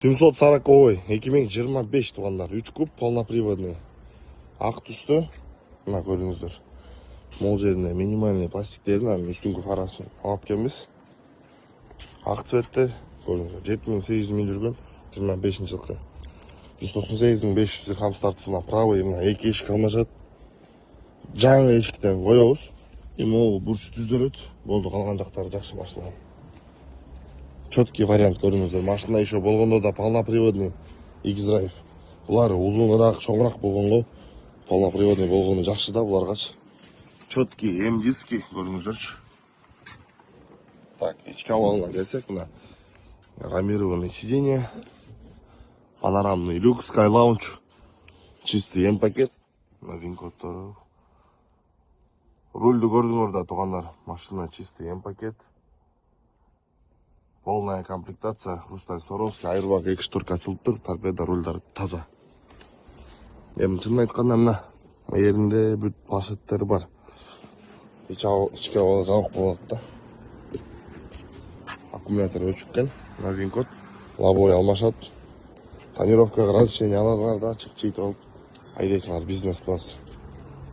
740 2025 туғандар. 3 куб полноприводный. Ақ түсті. Мына көріңіздер. Мол жеріне минимальный пластиктерін үстіңгі фарасын алып келмес. Ақ цветті көріңіздер. 7800 мил жүрген 25 жылқы. 198.500 дирхам стартысына правый мына екі ешік алмашат. Жаңы ешіктен қояуыз. Ол бұрыш түзделеді. Болды, қалған жақтары жақсы машина. Четкий вариант көріңіздер. Машина еще болғанда да полноприводный X-Drive. Бұлар ұзынырақ, шоңырақ болған ғой. Полноприводный болғаны жақсы да бұларға. Четкий М-диски көріңіздерші. Так, ішкі ауалына келсек, мына рамированный сиденье, панорамный люк, Sky Lounge, чистый М-пакет, вин-кодтары. Рульді көрдіңдер да туғандар. Машина чистый М-пакет. Полная комплектация, хрусталь Swarovski, айырбақ 2 ашылып тұр, торпеда рульдары таза. Шынын айтқанда мына ерінде бүт планшеттері бар. Ішкі ауалы жауық болады да. Аккумулятор өшіккен, мына вин-код, лобой алмашат. Тонировкаға разрешение аласыңар да, чек-чейт алып айдайсыңар бизнес класс.